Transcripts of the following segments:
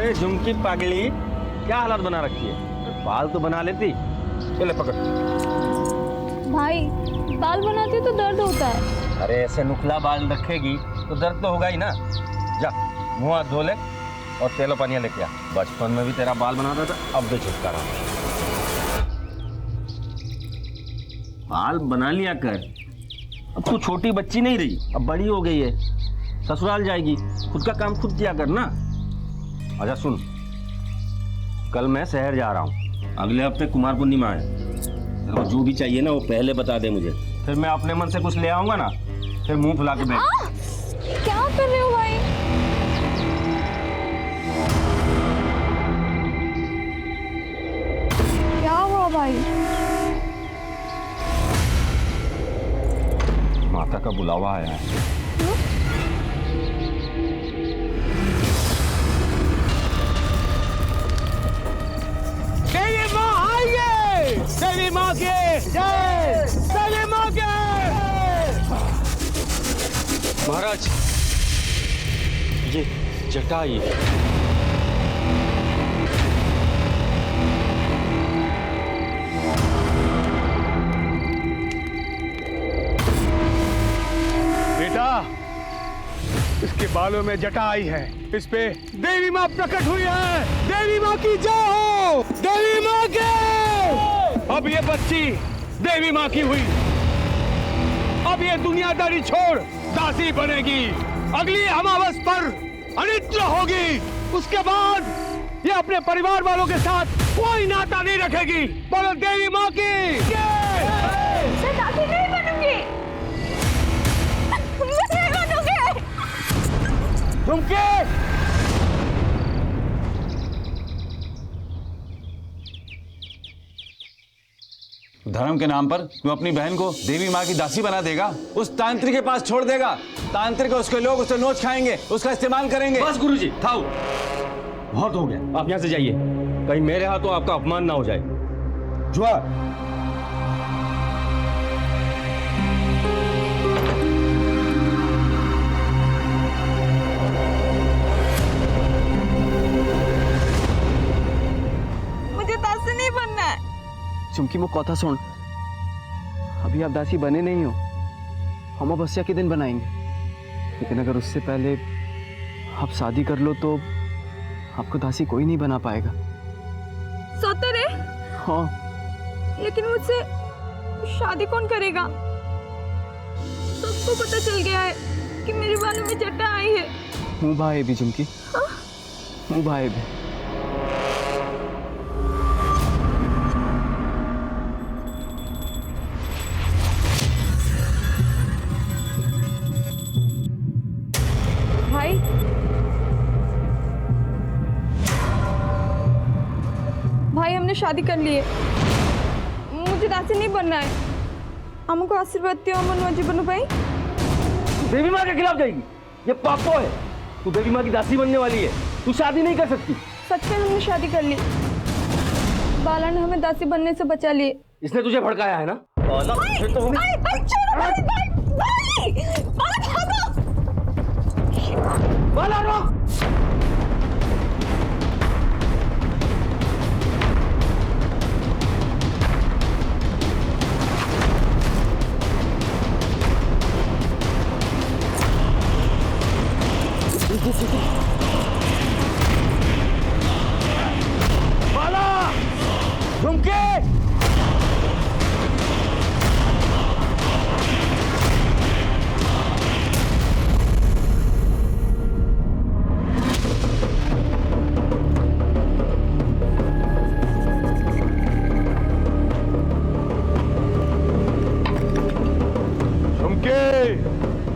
अरे झुमकी पागली, क्या हालत बना रखी है? बाल तो बना लेती। चले पकड़। भाई बाल बनाते तो दर्द होता है। अरे ऐसे नुखला बाल रखेगी तो दर्द तो होगा ही ना। जा मुंह हाथ धो ले और तेलो पानिया लेके आ। बचपन में भी तेरा बाल बनाता था, अब भी छुटकारा। बाल बना लिया कर। अब तू छोटी बच्ची नहीं रही, अब बड़ी हो गई है, ससुराल जाएगी, खुद का काम खुद किया कर ना। अच्छा सुन, कल मैं शहर जा रहा हूँ, अगले हफ्ते कुमार पूर्णिमा है। तेरे को जो भी चाहिए ना वो पहले बता दे मुझे, फिर मैं अपने मन से कुछ ले आऊंगा ना, फिर मुंह फुला के बैठ। क्या कर रहे हो भाई? क्या हुआ भाई? माता का बुलावा आया है। देवी माँ आइए! देवी माँ के जय! देवी माँ के! महाराज ये जटाई। बेटा, इसके बालों में जटा आई है, इस पे देवी माँ प्रकट हुई है। देवी माँ की जय हो! देवी माँ के! अब ये बच्ची देवी माँ की हुई, अब ये दुनियादारी छोड़ दासी बनेगी। अगली अमावस पर अनिद्र होगी, उसके बाद ये अपने परिवार वालों के साथ कोई नाता नहीं रखेगी। बोलो देवी माँ की जय! मैं दासी नहीं बनूंगी। मैं नहीं बनूंगी। झुमके! धर्म के नाम पर तू अपनी बहन को देवी माँ की दासी बना देगा, उस तांत्रिक के पास छोड़ देगा। तांत्रिक उसके लोग उससे नोच खाएंगे, उसका इस्तेमाल करेंगे। बस गुरुजी, थाओ, बहुत हो गया, आप यहाँ से जाइए, कहीं मेरे हाथों आपका अपमान ना हो जाए। जुआ मुझे दासी नहीं बनना है। चुमकी मो कथा सुन, अभी आप दासी बने नहीं हो, हम अमावस्या के दिन बनाएंगे। लेकिन अगर उससे पहले आप शादी कर लो तो आपको दासी कोई नहीं बना पाएगा। सोते रे? हाँ। लेकिन मुझसे शादी कौन करेगा? सबको पता चल गया है कि मेरे बालों में जटा आई है। मुँह भाई भी चुमकी, मुँह भाई भी। भाई भाई हमने शादी कर ली है, मुझे दासी नहीं बनना है। हमको आशीर्वाद दियो अमन जीवन भाई। देवी माँ के खिलाफ जाएगी, ये पापो है। तू देवी माँ की दासी बनने वाली है, तू शादी नहीं कर सकती। सच में हमने शादी कर ली, बाला ने हमें दासी बनने से बचा लिए। इसने तुझे भड़काया है ना? फिर तो बाला रोक! बाला! झुमके!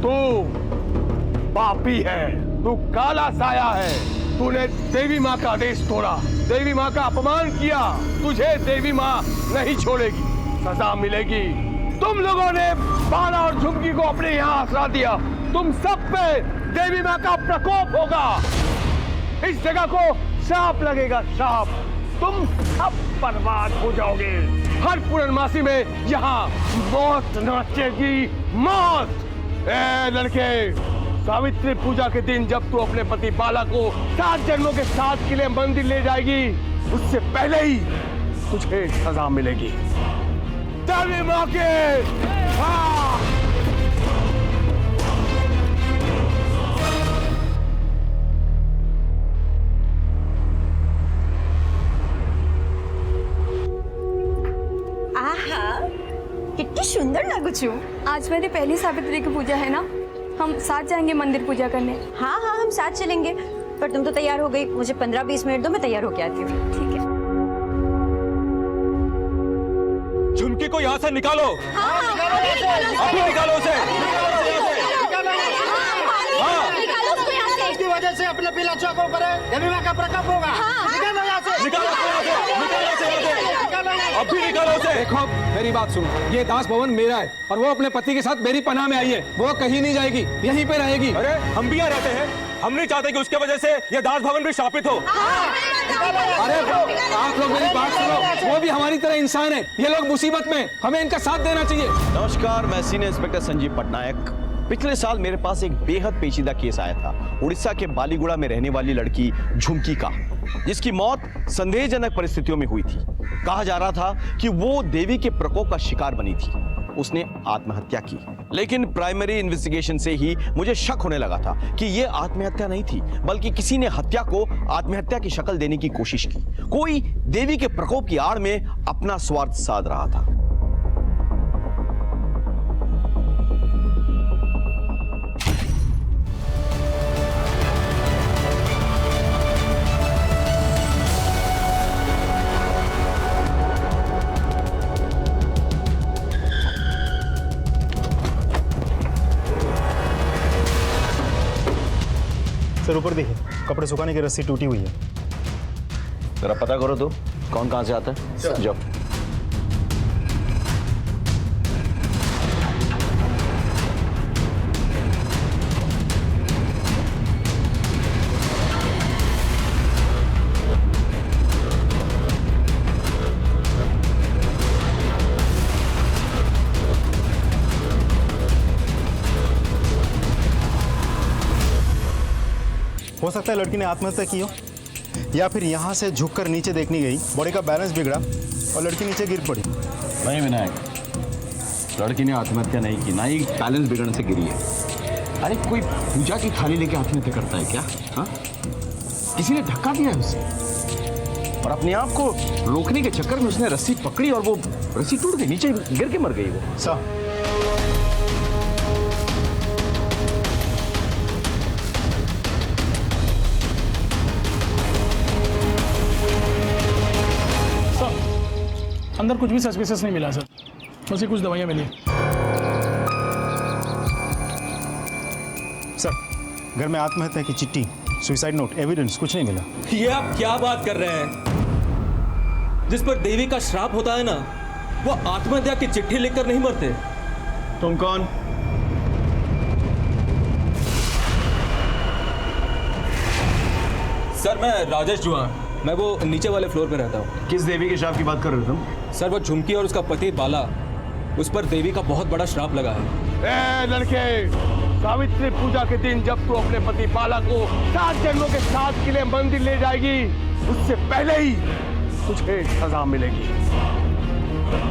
तू पापी है, तू काला साया है। तूने देवी माँ का आदेश तोड़ा, देवी माँ का अपमान किया। तुझे देवी माँ नहीं छोड़ेगी, सजा मिलेगी। तुम लोगों ने बाला और झुमकी को अपने यहाँ आसरा दिया, तुम सब पे देवी माँ का प्रकोप होगा। इस जगह को श्राप लगेगा, श्राप। तुम सब बर्बाद हो जाओगे। हर पूर्णमासी में यहाँ मौत नाचेगी, मौत। ए लड़के, सावित्री पूजा के दिन जब तू अपने पति बाला को 7 जन्मों के साथ के लिए मंदिर ले जाएगी, उससे पहले ही तुझे सजा मिलेगी। देवी माँ के हाँ। कितनी सुंदर लागू छू। आज मेरी पहली सावित्री की पूजा है ना, हम साथ जाएंगे मंदिर पूजा करने। हाँ हाँ हम साथ चलेंगे, पर तुम तो तैयार हो गई, मुझे 15-20 मिनट दो, मैं तैयार होके आती हूँ। ठीक है। झुमकी को यहाँ से निकालो। अभी निकालो उसे। इसकी वजह से अपने पिला चौकों पर देवी माँ का प्रकोप होगा। निकालो यहाँ से। निकालो अभी निकालो उसे। देखो मेरी बात सुनो, ये दास भवन मेरा है और वो अपने पति के साथ मेरी पनाह में आई है। वो कहीं नहीं जाएगी, यहीं पे रहेगी। अरे हम भी यहाँ रहते हैं, हम नहीं चाहते कि उसके वजह से ये दास भवन भी शापित हो। अरे आप लोग मेरी बात सुनो, वो भी हमारी तरह इंसान है। ये लोग मुसीबत में, हमें इनका साथ देना चाहिए। नमस्कार, मैं सीनियर इंस्पेक्टर संजीव पटनायक। पिछले साल मेरे पास एक बेहद पेचीदा केस आया था, उड़ीसा के बालीगुड़ा में रहने वाली लड़की झुमकी का, जिसकी मौत संदेहजनक परिस्थितियों में हुई थी। कहा जा रहा था कि वो देवी के प्रकोप का शिकार बनी थी, उसने आत्महत्या की। लेकिन प्राइमरी इन्वेस्टिगेशन से ही मुझे शक होने लगा था कि यह आत्महत्या नहीं थी, बल्कि किसी ने हत्या को आत्महत्या की शक्ल देने की कोशिश की। कोई देवी के प्रकोप की आड़ में अपना स्वार्थ साध रहा था। सर ऊपर देखिए, कपड़े सुखाने की रस्सी टूटी हुई है। जरा पता करो तो कौन कहां से आता है। जाओ। हो सकता है लड़की ने आत्महत्या की हो, या फिर यहाँ से झुककर नीचे देखने गई, बॉडी का बैलेंस बिगड़ा और लड़की नीचे गिर पड़ी। नहीं विनायक, लड़की ने आत्महत्या नहीं की, ना ही बैलेंस बिगड़ने से गिरी है। अरे कोई पूजा की थाली लेके आत्महत्या करता है क्या? हाँ, किसी ने धक्का दिया है उसे और अपने आप को रोकने के चक्कर में उसने रस्सी पकड़ी और वो रस्सी टूट गई, नीचे गिर के मर गई वो। सर अंदर कुछ भी सस्पिशियस नहीं मिला सर, बस ये कुछ दवाइयाँ मिली। सर, घर में आत्महत्या की चिट्ठी, सुसाइड नोट, एविडेंस कुछ नहीं मिला। ये आप क्या बात कर रहे हैं? जिस पर देवी का श्राप होता है ना, वो आत्महत्या की चिट्ठी लिखकर नहीं मरते। तुम कौन? सर मैं राजेश जुआ, मैं वो नीचे वाले फ्लोर पे रहता हूँ। किस देवी के श्राप की बात कर रहे हो तुम? सर वो झुमकी और उसका पति बाला, उस पर देवी का बहुत बड़ा श्राप लगा है। ए लड़के, सावित्री पूजा के दिन जब तू अपने पति बाला को 7 जन्मों के साथ के लिए मंदिर ले जाएगी, उससे पहले ही तुझे सजा मिलेगी।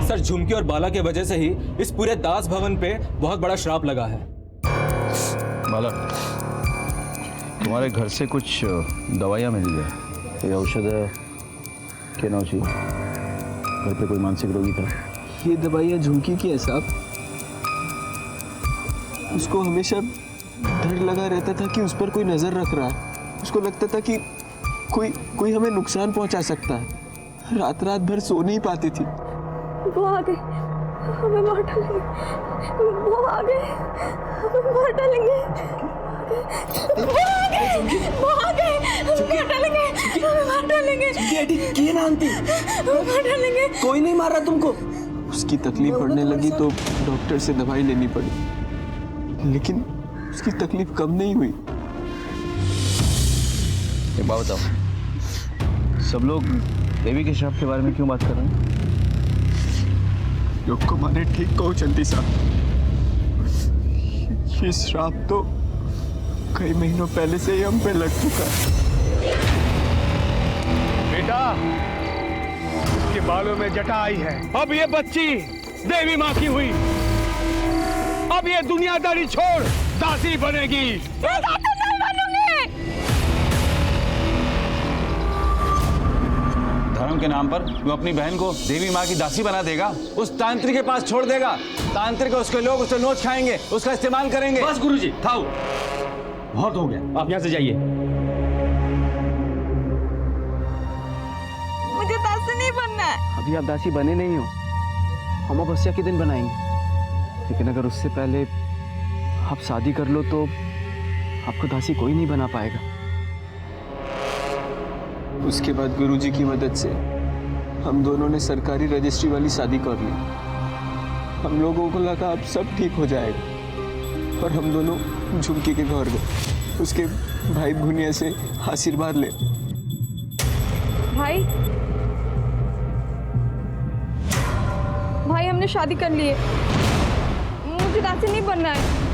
सर झुमकी और बाला की वजह से ही इस पूरे दास भवन पे बहुत बड़ा श्राप लगा है। बाला, तुम्हारे घर से कुछ दवाइयाँ मिली है, ये औषध है क्या ना चाहिए? घर पे कोई मानसिक रोगी था? ये दवाइयाँ झुमकी की है साहब। उसको हमेशा डर लगा रहता था कि उस पर कोई नजर रख रहा है। उसको लगता था कि कोई हमें नुकसान पहुंचा सकता है। रात रात भर सो नहीं पाती थी। वो आ गए, हमें मार डालेंगे। वो आ गए, हमें मार डालेंगे। वो आ गए, मार डालेंगे, हमें मार डालेंगे। क्या नाम थी? मार डालेंगे। कोई नहीं मारा तुमको? उसकी तकलीफ बढ़ने लगी तो डॉक्टर से दवाई लेनी पड़ी, लेकिन उसकी तकलीफ कम नहीं हुई। एक बात बताओ, सब लोग देवी के श्राप के बारे में क्यों बात कर रहे हैं? योग को माने ठीक कहो चंदी साहब, ये श्राप तो कई महीनों पहले से ही हम पे लग चुका है। बेटा, इसके बालों में जटा आई है। अब ये बच्ची देवी माँ की हुई। अब ये दुनियादारी छोड़ दासी बनेगी। धर्म के नाम पर वो अपनी बहन को देवी माँ की दासी बना देगा, उस तांत्रिक के पास छोड़ देगा। तांत्रिक और उसके लोग उससे नोच खाएंगे, उसका इस्तेमाल करेंगे। बस गुरुजी, थाओ, बहुत हो गया, आप यहाँ से जाइए। मुझे दासी नहीं बनना है। अभी आप दासी बने नहीं हो, हम अमावस्या के दिन बनाएंगे। लेकिन अगर उससे पहले आप शादी कर लो तो आपको दासी कोई नहीं बना पाएगा। उसके बाद गुरुजी की मदद से हम दोनों ने सरकारी रजिस्ट्री वाली शादी कर ली। हम लोगों को लगा अब सब ठीक हो जाएगा और हम दोनों झुमकी के घर गए, उसके भाई भुनिया से आशीर्वाद ले। भाई भाई हमने शादी कर ली है, मुझे दासी नहीं बनना है।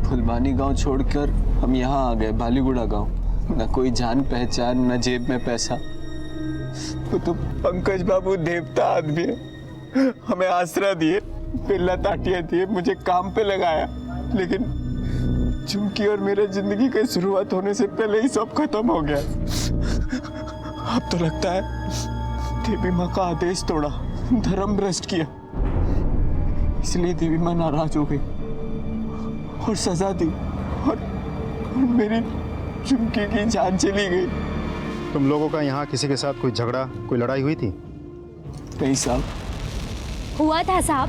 फुलवानी गांव छोड़कर हम यहाँ आ गए, बालीगुड़ा गांव। न कोई जान पहचान, न जेब में पैसा। वो तो पंकज बाबू देवता आदमी है, हमें आसरा दिए, पिल्ला ताटिया दिए, मुझे काम पे लगाया। लेकिन झुमकी और मेरे जिंदगी की शुरुआत होने से पहले ही सब खत्म हो गया। अब तो लगता है देवी माँ का आदेश तोड़ा, धर्म भ्रष्ट किया, इसलिए देवी माँ नाराज हो गई और सजा दी और मेरी झुमकी की जान चली गई। तुम लोगों का यहाँ किसी के साथ कोई झगड़ा, कोई लड़ाई हुई थी? नहीं साहब। हुआ था साहब।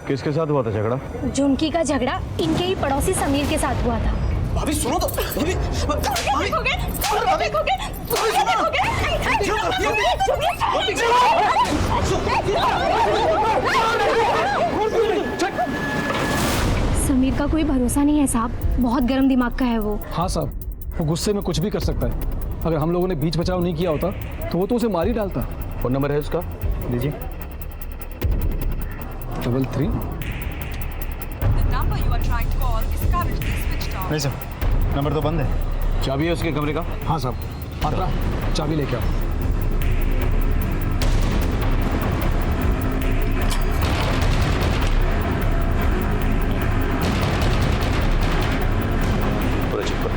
किसके साथ हुआ था झगड़ा? झुमकी का झगड़ा इनके ही पड़ोसी समीर के साथ हुआ था। भाभी सुनो तो, भाभी समीर का कोई भरोसा नहीं है साहब, बहुत गर्म दिमाग का है वो। हाँ साहब, वो गुस्से में कुछ भी कर सकता है। अगर हम लोगों ने बीच बचाव नहीं किया होता तो वो तो उसे मार ही डालता। फोन नंबर है उसका, लीजिए। 33। नहीं सर, नंबर तो बंद है। चाबी है उसके कमरे का? हाँ साहब, पात्रा चाबी लेके आओ। पूरा चेक करो।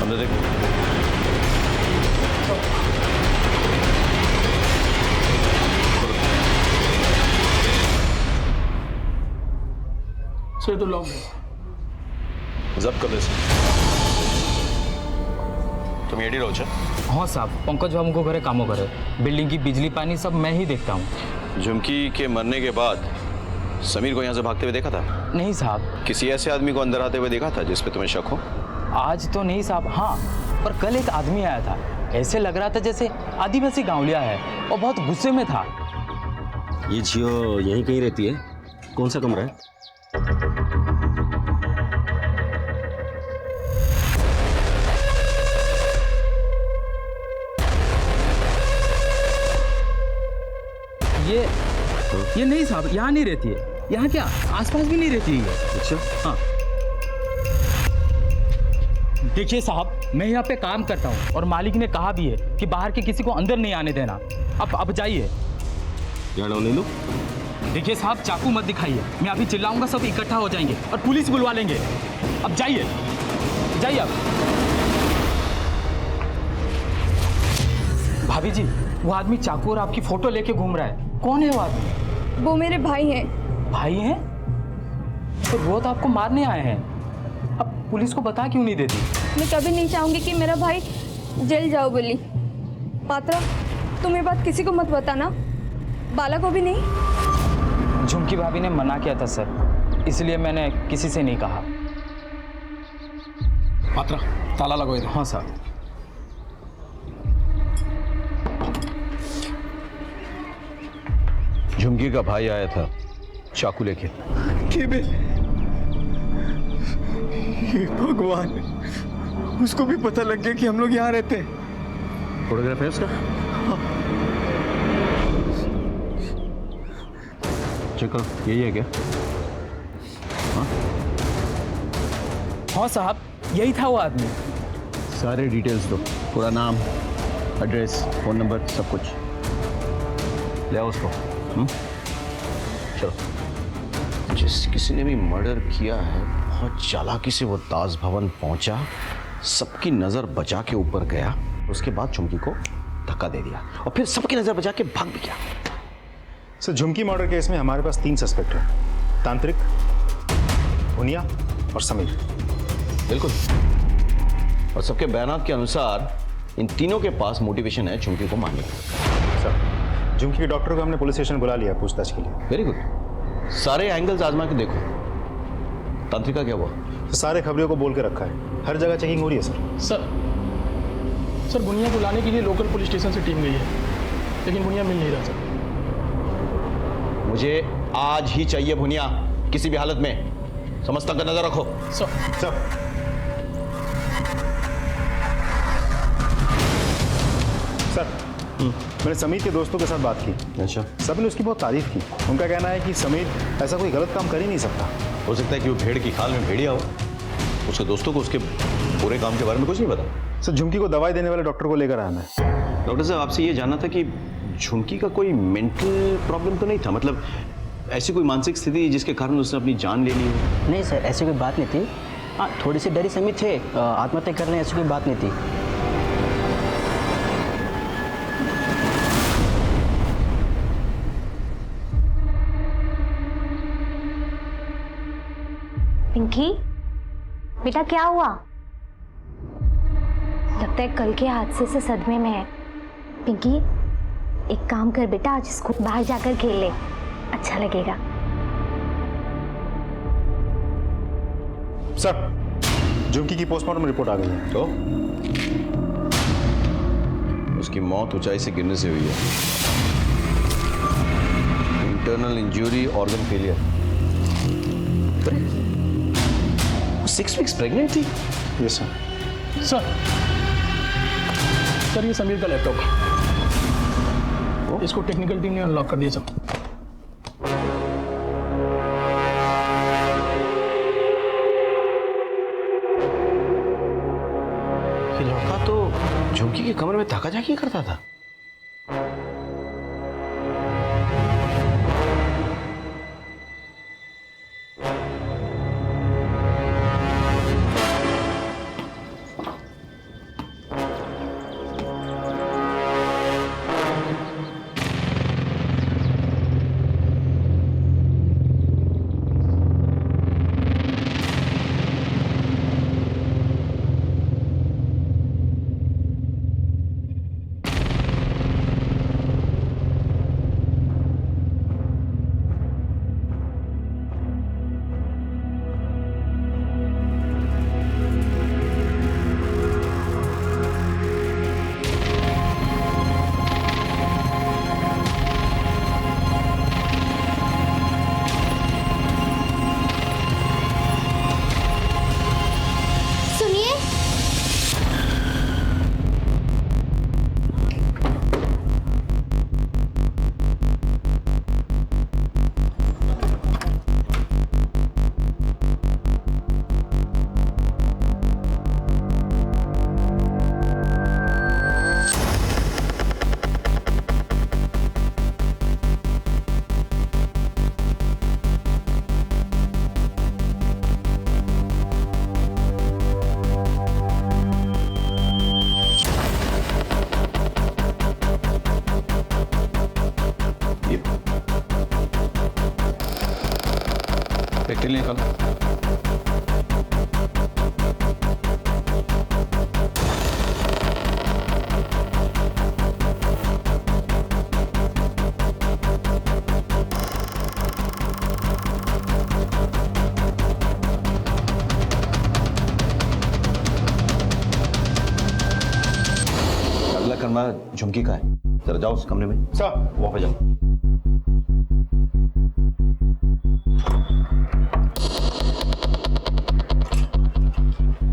अंदर देखो। सर तो लॉक है। जब्त कर दे। तुम एडी रहो? हाँ साहब, पंकज बाबू को घरे कामों करे, बिल्डिंग की बिजली पानी सब मैं ही देखता हूँ। झुमकी के मरने के बाद समीर को यहाँ से भागते हुए देखा था? नहीं साहब। किसी ऐसे आदमी को अंदर आते हुए देखा था जिस पे तुम्हें शक हो? आज तो नहीं साहब, हाँ पर कल एक आदमी आया था, ऐसे लग रहा था जैसे आदिवासी गांवलिया है और बहुत गुस्से में था। ये जियो यहीं कहीं रहती है? कौन सा कमरा है? ये नहीं साहब, यहाँ नहीं रहती है। यहाँ क्या आसपास भी नहीं रहती है। अच्छा, हाँ देखिए साहब, मैं यहाँ पे काम करता हूँ और मालिक ने कहा भी है कि बाहर के किसी को अंदर नहीं आने देना। अब जाइए। नीलू, देखिए साहब, चाकू मत दिखाइए, मैं अभी चिल्लाऊंगा सब इकट्ठा हो जाएंगे और पुलिस बुलवा लेंगे। अब जाइए जाइए। अब भाभी जी, वो आदमी चाकू और आपकी फोटो लेके घूम रहा है, कौन है वो आदमी? वो मेरे भाई हैं। भाई हैं? तो वो तो आपको मारने आए हैं, अब पुलिस को बता क्यों नहीं देती? मैं कभी नहीं चाहूंगी कि मेरा भाई जेल जाओ बोली। पात्रा, तुम ये बात किसी को मत बताना, बाला को भी नहीं। झुमकी भाभी ने मना किया था सर, इसलिए मैंने किसी से नहीं कहा। पात्रा ताला लगो इधर। हाँ साहब। झुमकी का भाई आया था चाकू लेके। ये भगवान, उसको भी पता लग गया कि हम लोग यहाँ रहते हैं। फोटोग्राफ है उसका? चेक करो, यही है क्या? हाँ साहब, यही था वो आदमी। सारे डिटेल्स दो, पूरा नाम, एड्रेस, फोन नंबर, सब कुछ ले आओ उसको। चलो। जिस किसी ने भी मर्डर किया है, बहुत चालाकी से वो ताज भवन पहुंचा, सबकी नजर बचा के ऊपर गया, उसके बाद झुमकी को धक्का दे दिया और फिर सबकी नजर बचा के भाग भी गया। सर, झुमकी मर्डर केस में हमारे पास 3 सस्पेक्ट हैं, तांत्रिक, भुनिया और समीर। बिल्कुल। और सबके बयानात के अनुसार इन तीनों के पास मोटिवेशन है झुमकी को मारने का। सर, झुमकी के डॉक्टर को हमने पुलिस स्टेशन बुला लिया पूछताछ के लिए। Very good. सारे एंगल्स आजमा के देखो। तांत्रिका क्या हुआ? तो सारे खबरियों को बोल के रखा है, हर जगह चेकिंग हो रही है सर। सर बुनिया को लाने के लिए लोकल पुलिस स्टेशन से टीम गई है, लेकिन बुनिया मिल नहीं रहा सर। मुझे आज ही चाहिए भुनिया, किसी भी हालत में। समझता का नजर रखो। सर मैंने समीर के दोस्तों के साथ बात की। अच्छा। सभी ने उसकी बहुत तारीफ की। उनका कहना है कि समीर ऐसा कोई गलत काम कर ही नहीं सकता। हो सकता है कि वो भेड़ की खाल में भेड़िया हो। उसके दोस्तों को उसके पूरे काम के बारे में कुछ नहीं पता। सर, झुमकी को दवाई देने वाले डॉक्टर को लेकर आना है। डॉक्टर साहब, आपसे ये जानना था कि झुमकी का कोई मेंटल प्रॉब्लम तो नहीं था? मतलब ऐसी कोई मानसिक स्थिति जिसके कारण उसने अपनी जान ले ली हो? नहीं सर, ऐसी कोई बात नहीं थी। हाँ, थोड़ी सी डरी समीर थे, आत्महत्या कर रहे हैं, ऐसी कोई बात नहीं थी। पिंकी, बेटा क्या हुआ? लगता है कल के हादसे से सदमे में है। पिंकी, एक काम कर बेटा, आज इसको बाहर जाकर खेल ले, अच्छा लगेगा। सर, झुमकी की पोस्टमार्टम रिपोर्ट आ गई है। तो उसकी मौत ऊंचाई से गिरने से हुई है। Internal injury, organ failure. 6 weeks pregnant थी? Yes sir. सर ये समीर का लैपटॉप, इसको टेक्निकल टीम ने अनलॉक कर दिया सब। ये लड़का तो झुमकी के कमरे में ताका झाकी करता था। प्रैक्टिकल निकालो। माँ झुमकी का है, जरा जाओ उस कमरे में। सर वहां पे जाओ।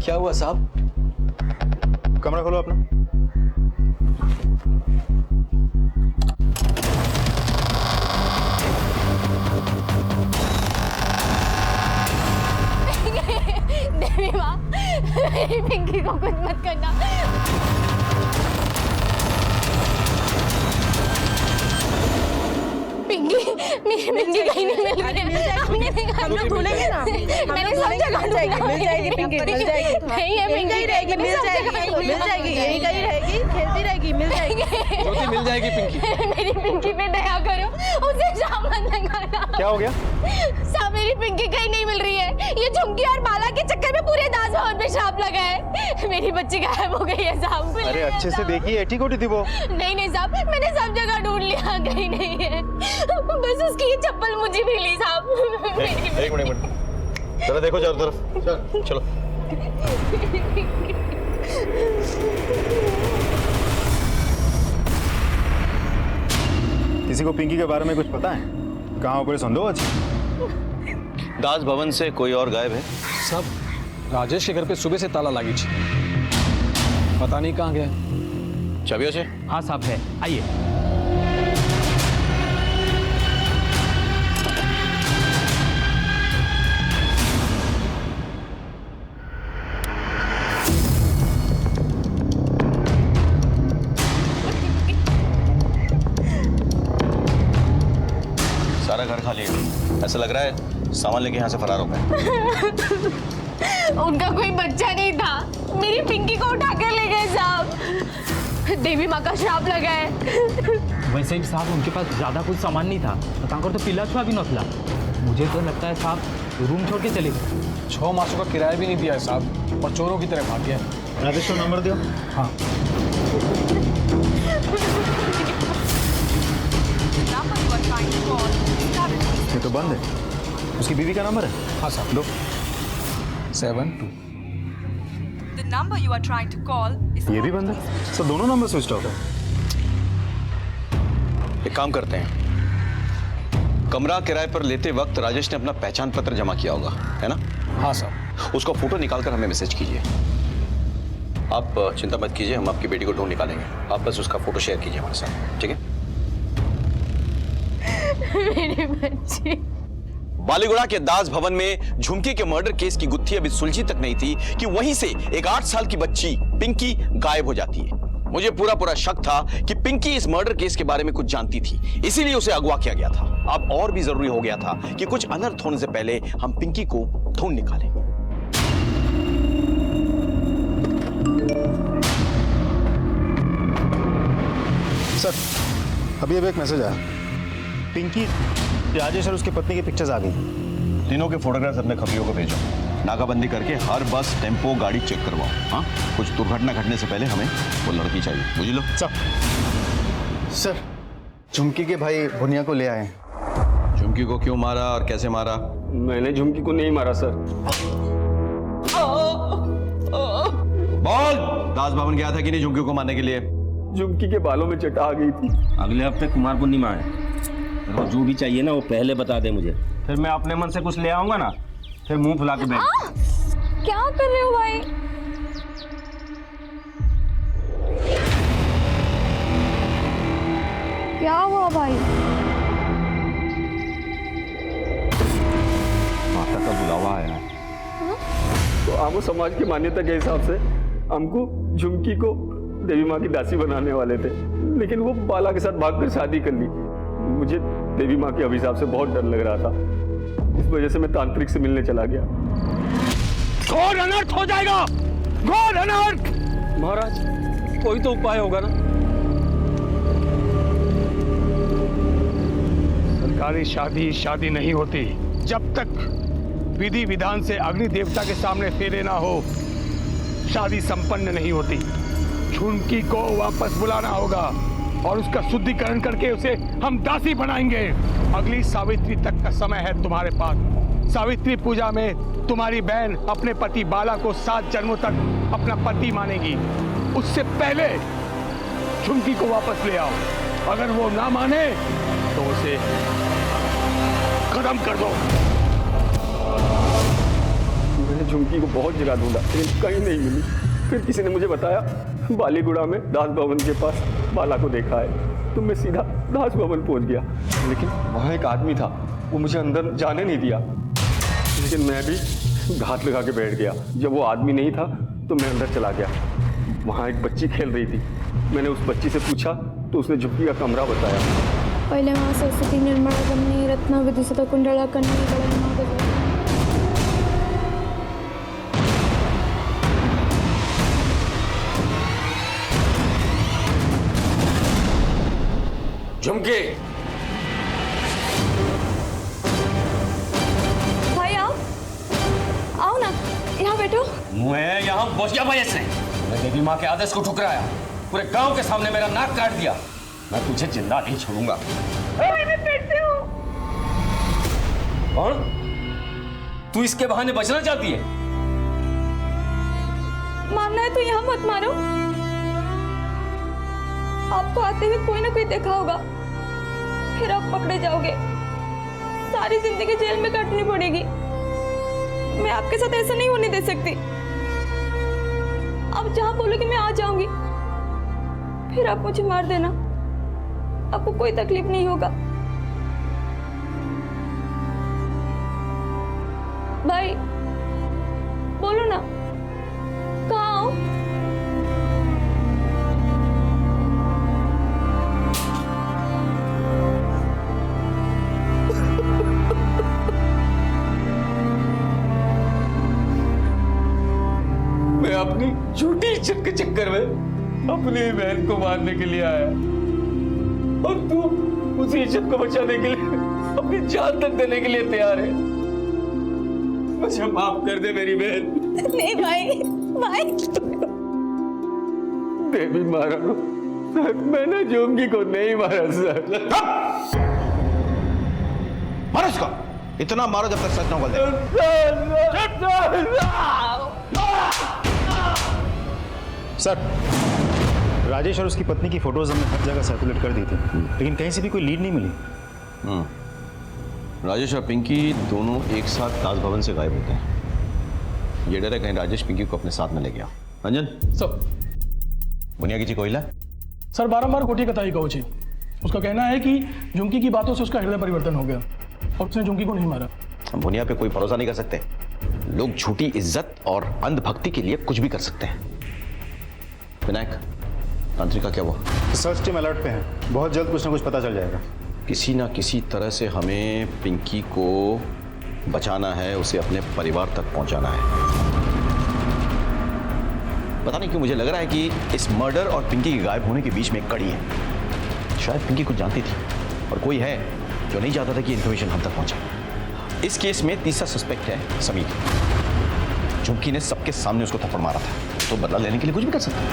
क्या हुआ साहब? कमरा खोलो अपना। देवी माँ, मेरी पिंकी को कुछ मत करना। पिंकी, मेरी पिंकी कहीं नहीं मिल रही है। हमने देखा, हम लोग ढूंढेंगे ना। मैंने सब जगह ढूंढा। मिल जाएगी पिंकी, मिल जाएगी। नहीं है पिंकी, रहेगी, मिल जाएगी, यही कहीं रहेगी, खेलती रहेगी, मिल जाएगी। ज्योति मिल जाएगी पिंकी। मेरी पिंकी पे दया करो, उसे शाम मत लगाना। क्या हो गया? साहब मेरी पिंकी कहीं नहीं मिल रही है। ये झुमकी और बाला के चक्कर में पूरे दास भवन पे श्राप लगा है। मेरी बच्ची गायब हो गई है साहब। अरे अच्छे से देखिए, एटी कोटी थी वो। नहीं साहब, मैंने सब जगह ढूंढ लिया, कहीं नहीं है। बस उसकी ये चप्पल मुझे मिली साहब। एक मिनट, जरा देखो चारों तरफ। चलो। किसी को पिंकी के बारे में कुछ पता है? कहाँ ऊपर संदेह अच्छी? दास भवन से कोई और गायब है? सब राजेश के घर पे सुबह से ताला लगी थी, पता नहीं कहाँ गया। चाबियों से? हाँ साहब है, आइए। सारा घर खाली है, ऐसा लग रहा है सामान लेके यहाँ से फरार हो गए। उनका कोई बच्चा नहीं था, मेरी पिंकी को उठाकर ले गए साहब। देवी माँ का श्राप लगा है। वैसे ही साहब उनके पास ज्यादा कुछ सामान नहीं था, तांकर तो पिल्ला छुआ भी नथला। मुझे तो लगता है साहब रूम छोड़ के चले गए। 6 मासों का किराया भी नहीं दिया है साहब, और चोरों की तरह भाग गया। राजेश को नंबर दियो। हाँ। ये तो बंद है। उसकी बीवी का नंबर है? हाँ साहब। दो। 72। The number you are trying to call is ये भी बंद है। सर दोनों नंबर स्विच ऑफ है। एक काम करते हैं, कमरा किराए पर लेते वक्त राजेश ने अपना पहचान पत्र जमा किया होगा, है ना? हाँ साहब। उसका फोटो निकालकर हमें मैसेज कीजिए। आप चिंता मत कीजिए, हम आपकी बेटी को ढूंढ निकालेंगे। आप बस उसका फोटो शेयर कीजिए हमारे साथ, ठीक है? मेरी बच्ची। बालीगुड़ा के दास भवन में झुमकी के मर्डर केस की गुत्थी अभी सुलझी तक नहीं थी कि वहीं से एक 8 साल की बच्ची पिंकी गायब हो जाती है। मुझे पूरा शक था कि पिंकी इस मर्डर केस के बारे में कुछ जानती थी, इसीलिए उसे अगवा किया गया था। अब और भी जरूरी हो गया था कि कुछ अनर्थ होने से पहले हम पिंकी को ढूंढ निकालें। सर अभी एक मैसेज आया, पिंकी, राजेश और उसकी पत्नी की पिक्चर्स आ गई। तीनों के फोटोग्राफ्स अपने खबरियों को भेजो। नाकाबंदी करके हर बस, टेम्पो, गाड़ी चेक करवाओ। हाँ, कुछ दुर्घटना घटने से पहले हमें वो लड़की चाहिए, बुझ लो। सर झुमकी के भाई भुनिया को ले आए। झुमकी को क्यों मारा और कैसे मारा? मैंने झुमकी को नहीं मारा सर। बोल, दास भवन गया था कि नहीं झुमकी को मारने के लिए? झुमकी के बालों में चटा आ गई थी। अगले हफ्ते कुमार पूर्णिमा है, और जो भी चाहिए ना वो पहले बता दे मुझे, फिर मैं अपने मन से कुछ ले आऊंगा ना, फिर मुंह फुला के बैठ। क्या कर रहे हो भाई? क्या हुआ भाई? माता का बुलावा आया है। तो आमो समाज की मान्यता के हिसाब से हमको झुमकी को देवी माँ की दासी बनाने वाले थे, लेकिन वो बाला के साथ भागकर शादी कर ली। मुझे देवी माँ के अभिशाप से बहुत डर लग रहा था, इस वजह से मैं तांत्रिक से मिलने चला गया। घोर अनर्थ हो जाएगा, घोर अनर्थ। महाराज कोई तो उपाय होगा ना? सरकारी शादी नहीं होती जब तक विधि विधान से अग्नि देवता के सामने फेरे ना हो, शादी संपन्न नहीं होती। झुमकी को वापस बुलाना होगा और उसका शुद्धिकरण करके उसे हम दासी बनाएंगे। अगली सावित्री तक का समय है तुम्हारे पास। सावित्री पूजा में तुम्हारी बहन अपने पति बाला को 7 जन्मों तक अपना पति मानेगी। उससे पहले झुमकी को वापस ले आओ। अगर वो ना माने तो उसे खत्म कर दो। मैंने झुमकी को बहुत जगह ढूंढा लेकिन कहीं नहीं मिली। फिर किसी ने मुझे बताया बालीगुड़ा में दास भवन के पास बाला को देखा है, तो मैं सीधा दास भवन पहुंच गया। लेकिन वहाँ एक आदमी था, वो मुझे अंदर जाने नहीं दिया, लेकिन मैं भी घात लगा के बैठ गया। जब वो आदमी नहीं था तो मैं अंदर चला गया। वहाँ एक बच्ची खेल रही थी। मैंने उस बच्ची से पूछा तो उसने झुमकी का कमरा बताया। पहले वहाँ सरस्वती निर्मला गमनी रत्ना विदुषिता कुंडला कन्या गणना झुमकी, भाई आओ आओ ना, यहाँ बैठो। मैं यहाँ पहुंच गया भाई से। मैं देवी माँ के आदेश को ठुकराया, पूरे गांव के सामने मेरा नाक काट दिया। मैं तुझे जिंदा नहीं छोड़ूंगा। मैं कैसे हूँ? कौन? तू इसके बहाने बचना चाहती है? मारना है तो यहाँ मत मारो। आपको आते हुए कोई ना कोई देखा होगा, फिर आप पकड़े जाओगे, सारी जिंदगी जेल में काटनी पड़ेगी। मैं आपके साथ ऐसा नहीं होने दे सकती। आप जहां बोलोगे मैं आ जाऊंगी, फिर आप मुझे मार देना, आपको कोई तकलीफ नहीं होगा। भाई बोलो ना, कहाँ आओ? मैं अपनी झूठी इज्जत के चक्कर में अपनी बहन को मारने के लिए आया, और तू उसी इज्जत को बचाने के लिए अपनी जान तक देने के लिए तैयार है। मुझे माफ कर दे मेरी बहन। नहीं भाई, भाई देवी मारा सर, मैंने झुमकी को नहीं मारा सर। मारो इसको, इतना मारो जब तक सच न बोल सर, राजेश और उसकी पत्नी की फोटोज हमने हर जगह सर्कुलेट कर दी थी, लेकिन कहीं से भी कोई लीड नहीं मिली। राजेश और पिंकी दोनों एक साथ दास भवन से गायब होते हैं। ये डर है कहीं राजेश पिंकी को अपने साथ में ले गया। रंजन सर, बुनिया की कोयला सर बारंबार कोठी कताई कहो जी। उसका कहना है कि झुमकी की बातों से उसका हृदय परिवर्तन हो गया और उसने झुमकी को नहीं मारा। हम बुनिया पे कोई भरोसा नहीं कर सकते। लोग झूठी इज्जत और अंधभक्ति के लिए कुछ भी कर सकते हैं। विनायक, तांत्रिका क्या हुआ? सर्च टीम अलर्ट पे है, बहुत जल्द कुछ ना कुछ पता चल जाएगा। किसी ना किसी तरह से हमें पिंकी को बचाना है, उसे अपने परिवार तक पहुंचाना है। पता नहीं क्यों मुझे लग रहा है कि इस मर्डर और पिंकी के गायब होने के बीच में एक कड़ी है। शायद पिंकी कुछ जानती थी और कोई है जो नहीं चाहता था कि इंफॉर्मेशन हम तक पहुंचे। इस केस में तीसरा सस्पेक्ट है समीर। झुमकी ने सबके सामने उसको थप्पड़ मारा था, तो बदला लेने के लिए कुछ भी कर सकता है।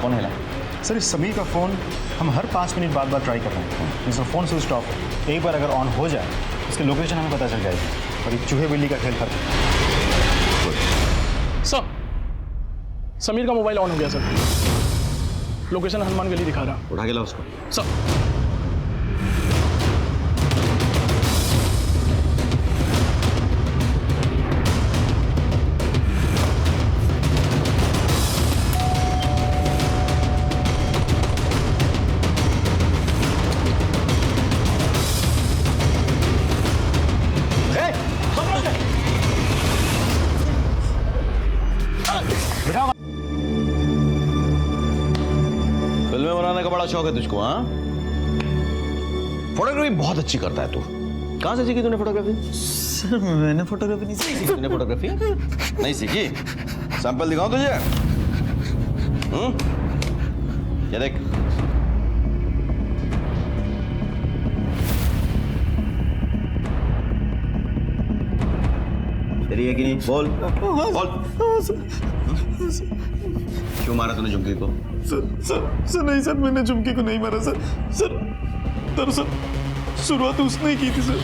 कौन है? सर, इस समीर का फोन हम हर 5 मिनट बाद ट्राई कर रहे हैं। इसका फोन स्विच ऑफ है। एक बार अगर ऑन हो जाए, इसकी लोकेशन हमें पता चल जाएगी और ये चूहे बिल्ली का खेल खत्म। सर, समीर का मोबाइल ऑन हो गया सर। लोकेशन हनुमान गली दिखा रहा। उठा के लाओ उसको। सर, फिल्में बनाने का बड़ा शौक है तुझको? हाँ, फोटोग्राफी बहुत अच्छी करता है तू। कहाँ से सीखी तूने फोटोग्राफी? सर, मैंने फोटोग्राफी नहीं सीखी। तूने फोटोग्राफी नहीं सीखी? सैंपल दिखाऊं तुझे? ये देख। तेरी है कि नहीं? बोल बोल। क्यों मारा तूने झुमकी को? सर नहीं सर, मैंने झुमकी को नहीं मारा सर। सर दरअसल शुरुआत उसने की थी सर।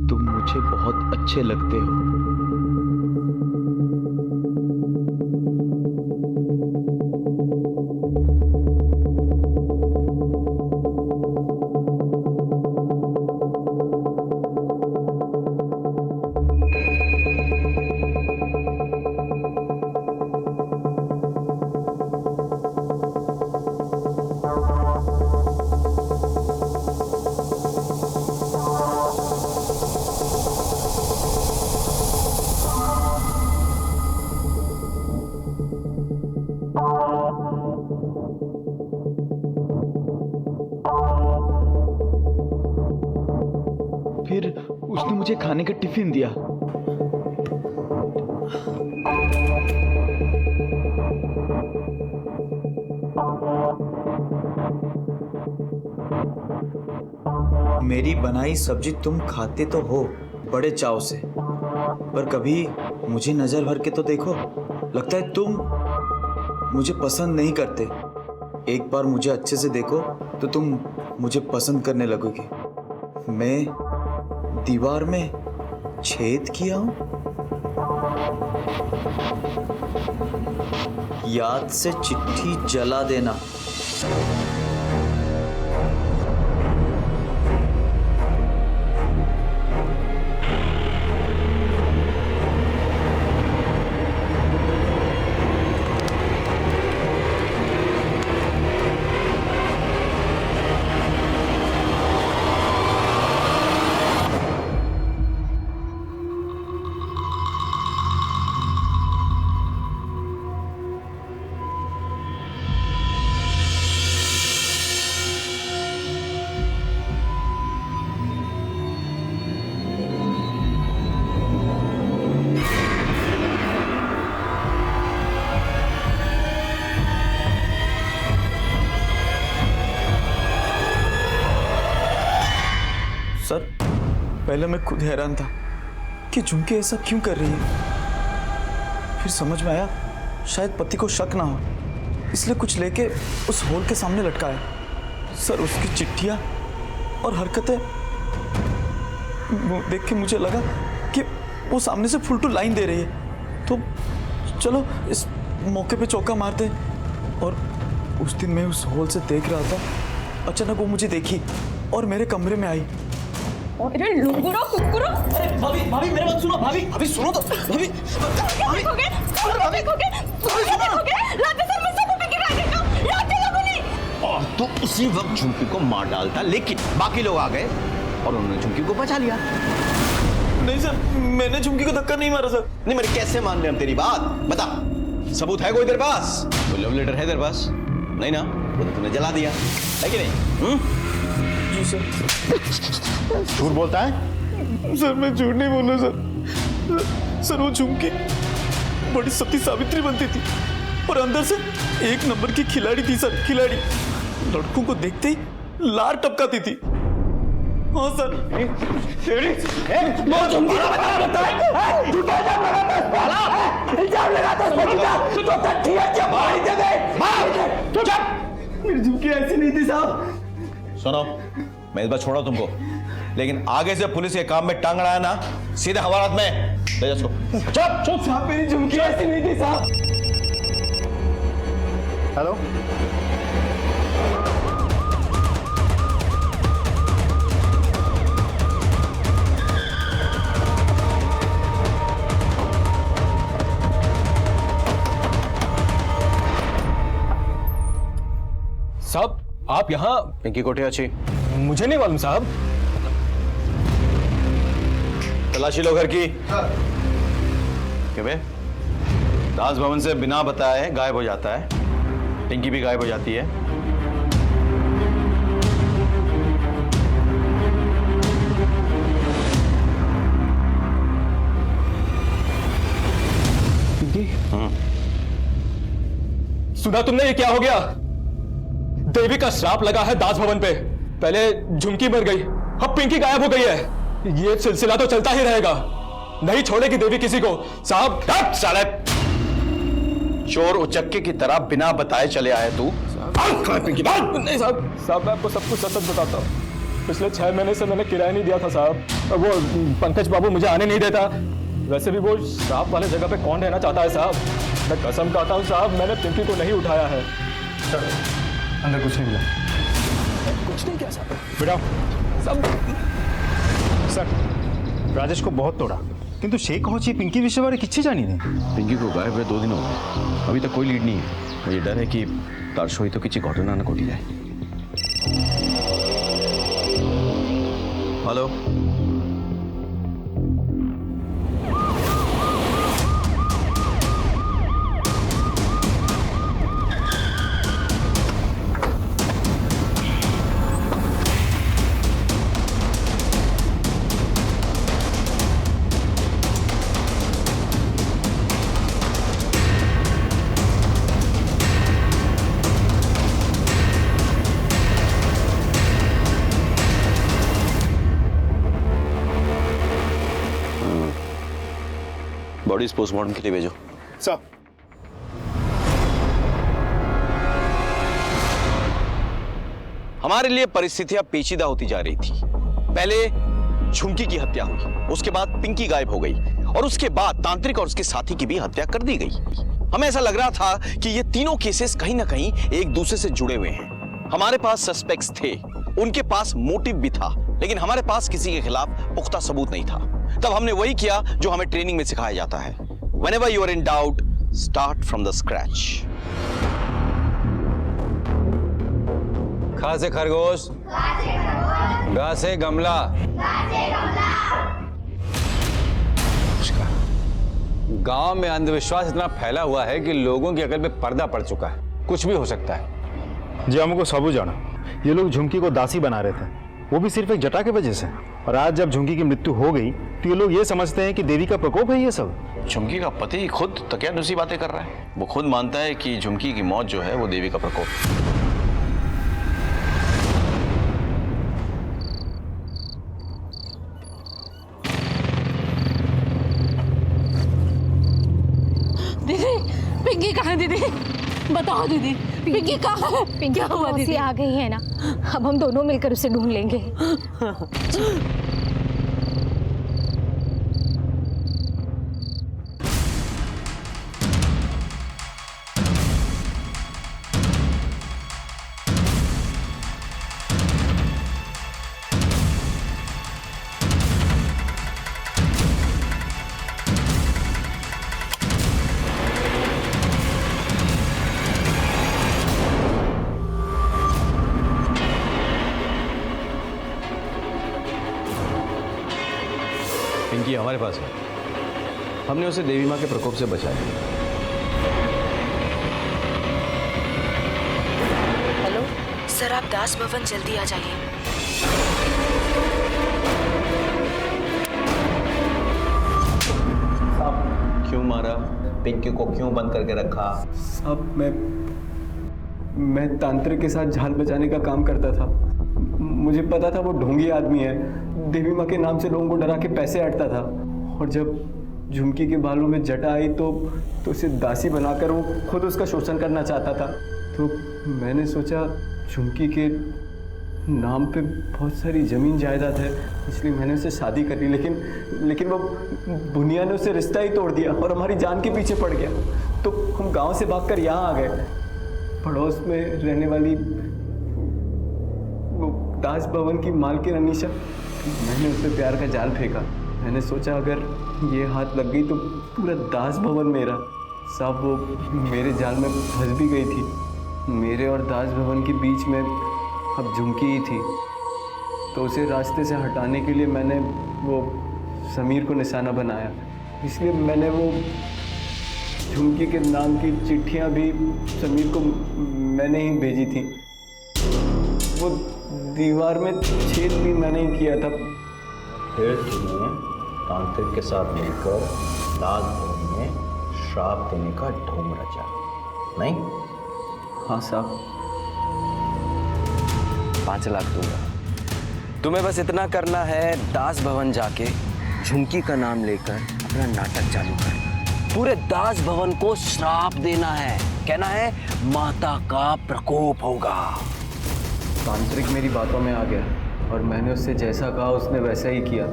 तुम मुझे बहुत अच्छे लगते हो। फिर उसने मुझे खाने का टिफिन दिया। मेरी बनाई सब्जी तुम खाते तो हो बड़े चाव से, पर कभी मुझे नजर भर के तो देखो। लगता है तुम मुझे पसंद नहीं करते। एक बार मुझे अच्छे से देखो तो तुम मुझे पसंद करने लगोगे। मैं दीवार में छेद किया हूं? याद से चिट्ठी जला देना। सर, पहले मैं खुद हैरान था कि झुमकी ऐसा क्यों कर रही है। फिर समझ में आया शायद पति को शक ना हो, इसलिए कुछ लेके उस होल के सामने लटकाया। सर, उसकी चिट्ठियां और हरकतें देख के मुझे लगा कि वो सामने से फुल टू लाइन दे रही है, तो चलो इस मौके पे चौका मार दे। और उस दिन मैं उस होल से देख रहा था, अचानक वो मुझे देखी और मेरे कमरे में आई। अरे लुंगुरो कुकुरो! भाभी, भाभी मेरे बात सुनो। भाभी, भाभी सुनो तो। भाभी, भाभी देखोगे? लाते सर मुझसे को पिके रह गए हो। लाते लोगों ने। और तो उसी वक्त झुमकी को मार डालता, लेकिन बाकी लोग आ गए और उन्होंने झुमकी को बचा लिया। नहीं सर, मैंने झुमकी को धक्का नहीं मारा सर। नहीं, मेरे कैसे मान ले हम तेरी बात? बता, सबूत है कोई तेरे पास? कोई लव लेटर है तेरे पास? नहीं ना, वो तो तूने जला दिया है कि नहीं? जी सर। झूठ बोलता है? सर, मैं झूठ नहीं बोल रहा सर। सर, वो झुमकी बड़ी सती सावित्री बनती थी और अंदर से एक नंबर की खिलाड़ी थी सर, खिलाड़ी। लड़कों को देखते ही लार टपकाती थी। हाँ सर। मेरी झुमकी ऐसी नहीं थी साहब। सुनो, मैं इस बार छोड़ा तुमको, लेकिन आगे से पुलिस के काम में टांग अड़ाया ना, सीधे हवालात में ले जा इसको। चुप चुप साहब, मेरी झुमकी ऐसी नहीं थी साहब। हेलो, साहब आप यहाँ? पिंकी कोठे अच्छी मुझे नहीं मालूम साहब। तलाशी लो घर की। क्यों बे? दास भवन से बिना बताए गायब हो जाता है, पिंकी भी गायब हो जाती है। पिंकी? सुना तुमने ये क्या हो गया? देवी का श्राप लगा है दास भवन पे। पहले झुमकी मर गई, अब पिंकी गायब हो गई है। ये सिलसिला तो चलता ही रहेगा, नहीं छोड़ेगी देवी किसी को। साहब साले चोर उचक्के की तरह बिना बताए चले आए तू। नहीं साहब, साहब मैं आपको सब कुछ सच बताता हूँ। पिछले 6 महीने से मैंने किराया नहीं दिया था साहब। और वो पंकज बाबू मुझे आने नहीं देता। वैसे भी वो श्राप वाले जगह पे कौन रहना चाहता है साहब। मैं कसम खाता हूँ साहब, मैंने पिंकी को नहीं उठाया है। सर अंदर कुछ नहीं मिला। कुछ नहीं क्या साहब? बेटा सब सर राजेश को बहुत तोड़ा, किंतु शेख होची पिंकी विषय बारे किसी जानी नहीं। पिंकी को गायब हुए 2 दिन हो गए, अभी तक कोई लीड नहीं है। मुझे डर है कि तार सहित किसी घटना न घटी जाए। हेलो, बॉडीज पोस्टमार्टम के लिए भेजो। सर हमारे लिए परिस्थितियां पेचीदा होती जा रही थी। पहले झुमकी की हत्या हुई, उसके बाद पिंकी गायब हो गई और उसके बाद तांत्रिक और उसके साथी की भी हत्या कर दी गई। हमें ऐसा लग रहा था कि ये तीनों केसेस कहीं ना कहीं एक दूसरे से जुड़े हुए हैं। हमारे पास सस्पेक्ट्स थे, उनके पास मोटिव भी था, लेकिन हमारे पास किसी के खिलाफ पुख्ता सबूत नहीं था। तब हमने वही किया जो हमें ट्रेनिंग में सिखाया जाता है। Whenever you are in doubt, start from the scratch. खा से खरगोश, गा से गमला। गांव में अंधविश्वास इतना फैला हुआ है कि लोगों की अकल पे पर्दा पड़ चुका है, कुछ भी हो सकता है। जी हमको सबू जाना, ये लोग झुमकी को दासी बना रहे थे, वो भी सिर्फ एक जटा की वजह से। और आज जब झुमकी की मृत्यु हो गई तो ये लोग ये समझते हैं कि देवी का प्रकोप है ये सब। झुमकी का पति खुद तकियानुसी बातें कर रहा है। वो खुद मानता है कि झुमकी की मौत जो है वो देवी का प्रकोप। दीदी पिंकी कहाँ है? दीदी बताओ दीदी, पिंकी कहाँ है? पिंकी क्या हुआ दीदी? आ गई है ना, अब हम दोनों मिलकर उसे ढूंढ लेंगे। पिंकी हमारे पास है, हमने उसे देवी माँ के प्रकोप से बचाया। हेलो सर, आप दास भवन जल्दी आ जाइए। क्यों मारा? पिंकी को क्यों बंद करके रखा? अब मैं तांत्रिक के साथ जान बचाने का काम करता था। मुझे पता था वो ढोंगी आदमी है, देवी माँ के नाम से लोगों को डरा के पैसे हटता था। और जब झुमकी के बालों में जटा आई तो उसे दासी बनाकर वो खुद उसका शोषण करना चाहता था। तो मैंने सोचा झुमकी के नाम पे बहुत सारी ज़मीन जायदाद है, इसलिए मैंने उससे शादी कर ली। लेकिन वो बुनिया ने उससे रिश्ता ही तोड़ दिया और हमारी जान के पीछे पड़ गया। तो हम गांव से भागकर यहाँ आ गए। पड़ोस में रहने वाली वो दास भवन की मालकिन अनीशा, मैंने उस पर प्यार का जाल फेंका। मैंने सोचा अगर ये हाथ लग गई तो पूरा दास भवन मेरा। साहब वो मेरे जाल में फंस भी गई थी। मेरे और दास भवन के बीच में अब झुमकी ही थी। तो उसे रास्ते से हटाने के लिए मैंने वो समीर को निशाना बनाया। इसलिए मैंने वो झुमकी के नाम की चिट्ठियाँ भी समीर को मैंने ही भेजी थी। वो दीवार में छेद भी मैंने ही किया था। फिर तुमने तांत्रिक के साथ मिलकर दास भवन में श्राप देने का ढोंग रचा, नहीं? हाँ साहब। 5 लाख दूंगा। तुम्हें बस इतना करना है, दास भवन जाके झुमकी का नाम लेकर अपना नाटक चालू कर पूरे दास भवन को श्राप देना है। कहना है माता का प्रकोप होगा। तांत्रिक मेरी बातों में आ गया। और मैंने उससे जैसा कहा उसने वैसा ही किया।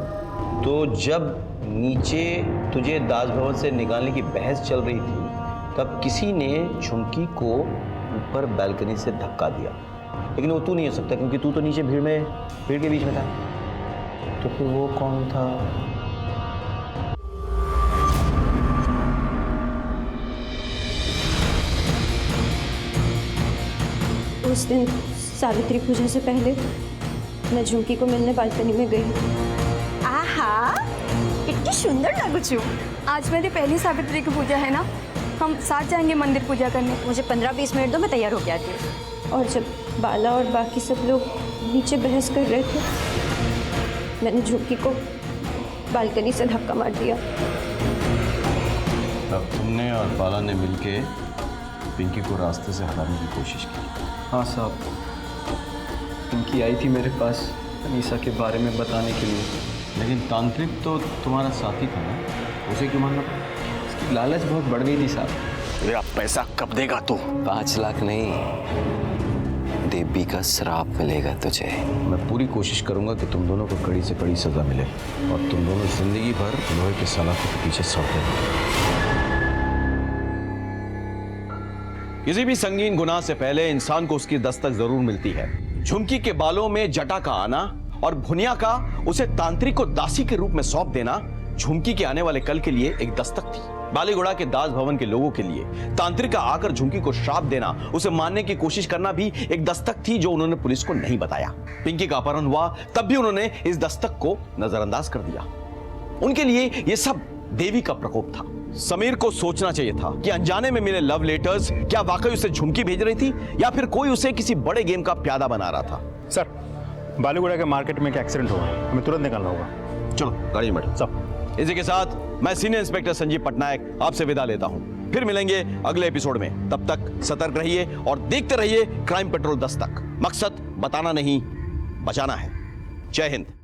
तो जब नीचे तुझे दास भवन से निकालने की बहस चल रही थी तब किसी ने झुमकी को ऊपर बालकनी से धक्का दिया, लेकिन वो तू नहीं हो सकता क्योंकि तू तो नीचे भीड़ के बीच में था। तो फिर वो कौन था? उस दिन सावित्री पूजा से पहले मैं झुमकी को मिलने बालकनी में गई। आहा कितनी सुंदर लगू छू। आज मेरी पहली सावित्री की पूजा है ना, हम साथ जाएंगे मंदिर पूजा करने। मुझे 15-20 मिनट दो, मैं तैयार हो गया थी। और जब बाला और बाकी सब लोग नीचे बहस कर रहे थे, मैंने झुमकी को बालकनी से धक्का मार दिया। तब तुमने और बाला ने मिलके पिंकी को रास्ते से हटाने की कोशिश की? हाँ साहब, पिंकी आई थी मेरे पास अनीसा के बारे में बताने के लिए। लेकिन तांत्रिक तो तुम्हारा साथी था ना, उसे क्यों मानना पड़ा? उसकी लालच बहुत बढ़ गई थी साहब। मेरा पैसा कब देगा तू? 5 लाख नहीं, देवी का श्राप मिलेगा तुझे। मैं पूरी कोशिश करूंगा कि तुम दोनों को कड़ी से कड़ी सजा मिले और तुम दोनों जिंदगी भर लोहे के सलाखों के पीछे सड़ते रहो। किसी भी संगीन गुनाह से पहले इंसान को उसकी दस्तक जरूर मिलती है। झुमकी के बालों में जटा का आना और भुनिया का उसे तांत्रिक को दासी के रूप में सौंप देना झुमकी के आने वाले कल के लिए एक दस्तक थी। बालीगुड़ा के दास भवन के लोगों के लिए तांत्रिक का आकर झुमकी को श्राप देना, उसे मारने की कोशिश करना भी एक दस्तक थी जो उन्होंने पुलिस को नहीं बताया। पिंकी का अपहरण हुआ तब भी उन्होंने इस दस्तक को नजरअंदाज कर दिया। उनके लिए यह सब देवी का प्रकोप था। समीर को सोचना चाहिए था कि अनजाने में मिले लव लेटर्स क्या वाकई उसे झुमकी भेज रही थी या फिर कोई उसे किसी बड़े गेम का प्यादा बना रहा था। सर, बालीगुड़ा के मार्केट में एक एक्सीडेंट हुआ है, हमें तुरंत निकलना होगा। चलो गाड़ी में बैठो सब। इसी के साथ मैं सीनियर इंस्पेक्टर संजीव पटनायक आपसे विदा लेता हूं। फिर मिलेंगे अगले एपिसोड में। तब तक सतर्क रहिए और देखते रहिए क्राइम पेट्रोल दस्तक। मकसद बताना नहीं, बचाना है। जय हिंद।